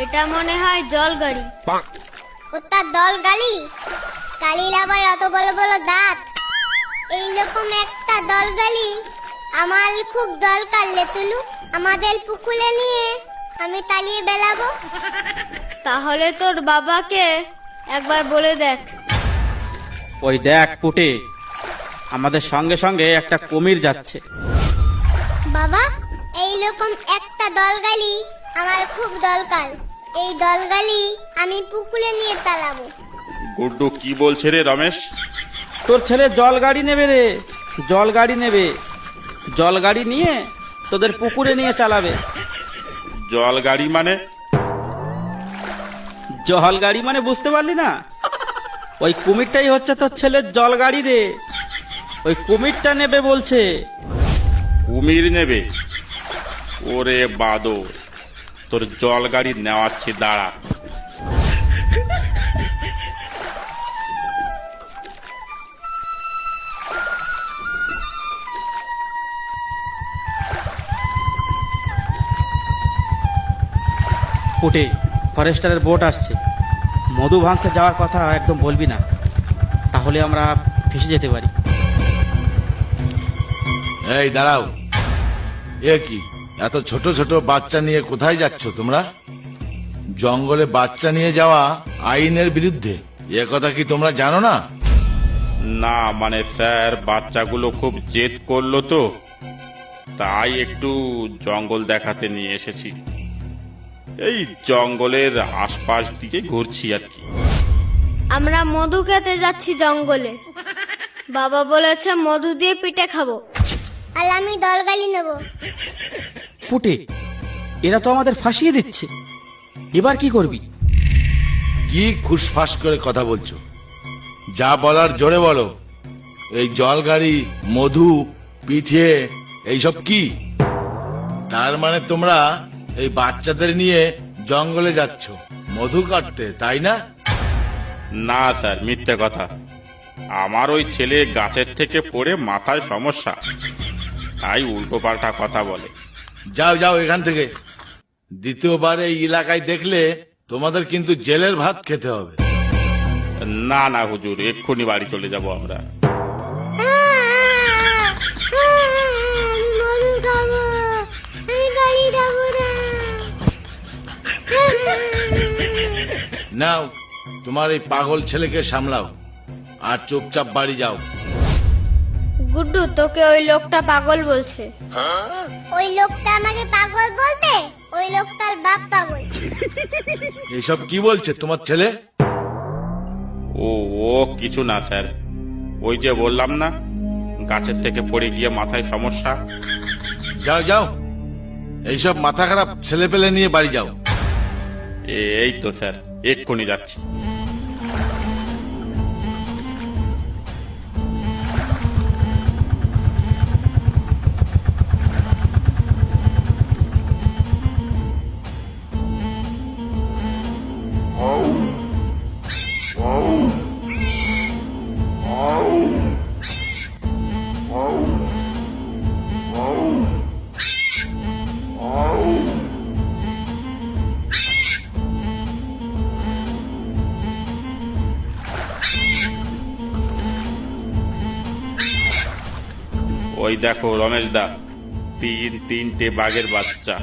এটা মনে হয় জল গাড়ি। ওটা দল গালি? কালির আবার অত বড় বড় দাঁত। এইরকম একটা দল গালি আমার খুব দরকার লে তুলু। আমাদের পুকুরে নিয়ে আমি তালিয়ে বেলাবো। তাহলে তোর বাবাকে একবার বলে দেখ। ওই দেখ পুটে, আমাদের সঙ্গে সঙ্গে একটা কুমির যাচ্ছে। বাবা, এইরকম একটা দল গালি আমার খুব দরকার। এই দল গালি আমি পুকুরে নিয়ে তালাবো। গুড্ডু কি বলছে রে রমেশ? তোর ছেলে জল গাড়ি নেবে রে, জল গাড়ি নেবে। জল গাড়ি নিয়ে তোদের পুকুরে নিয়ে চালাবে। জল গাড়ি মানে? জল গাড়ি মানে বুঝতে পারলি না? ওই কুমিরটাই হচ্ছে তোর ছেলের জল গাড়ি রে। ওই কুমিরটা নেবে বলছে। কুমির নেবে? ওরে বাদর, তোর জল গাড়ি নেওয়াচ্ছি, দাঁড়া। পুটে, ফরেস্টারের বোট আসছে। মধু ভাঙতে যাওয়ার কথা একদম বলবি না, তাহলে আমরা ফেসে যেতে পারি। এই দাঁড়াও, এ কি এত ছোট ছোট বাচ্চা নিয়ে কোথায় যাচ্ছ তোমরা? জঙ্গলে বাচ্চা নিয়ে যাওয়া আইনের বিরুদ্ধে, এ কথা কি তোমরা জানো না? না মানে স্যার, বাচ্চাগুলো খুব জেদ করলো তো, তাই একটু জঙ্গল দেখাতে নিয়ে এসেছি। এই জঙ্গলের আশপাশ দিকে ঘুরছি আর কি। আমরা মধু খেতে যাচ্ছি জঙ্গলে। বাবা বলেছে মধু দিয়ে পিঠে খাবো। আর আমি দল গালি নেবো। পুটে, এরা তো আমাদের ফাঁসিয়ে দিচ্ছে। এবার কি করবি? কি খুশফাস করে কথা বলছো? যা বলার জোরে বলো। এই জল গাড়ি, মধু, পিঠে, এইসব কি? তার মানে তোমরা এই বাচ্চাদের নিয়ে জঙ্গলে যাচ্ছ মধু কাটতে, তাই না? না স্যার, মিথ্যে কথা। আমার ওই ছেলে গাছের থেকে পড়ে মাথায় সমস্যা, তাই উল্টো পাল্টা কথা বলে। যাও যাও এখান থেকে। দ্বিতীয়বার এই এলাকায় দেখলে তোমাদের কিন্তু জেলের ভাত খেতে হবে। না না হুজুর, এক্ষুনি বাড়ি চলে যাব আমরা। আমি মধু খাবো, আমি গালি যাবো না। নাও, তোমার এই পাগল ছেলেকে সামলাও আর চুপচাপ বাড়ি যাও। গুড্ডু, তোকে ওই লোকটা পাগল বলছে। ওই লোকটা আমাকে পাগল বলতে? ওই লোকটার বাপ পাগল। এসব কি বলছে তোমার ছেলে? ও ও কিছু না স্যার, ওই যে বললাম না, গাছের থেকে পড়ে গিয়ে মাথায় সমস্যা। যাও যাও, এইসব মাথা খারাপ ছেলে পেলে নিয়ে বাড়ি যাও। এই তো স্যার, এক্ষুনি যাচ্ছি। ওই দেখো রমেশ দা, তিনটে বাঘের বাচ্চা।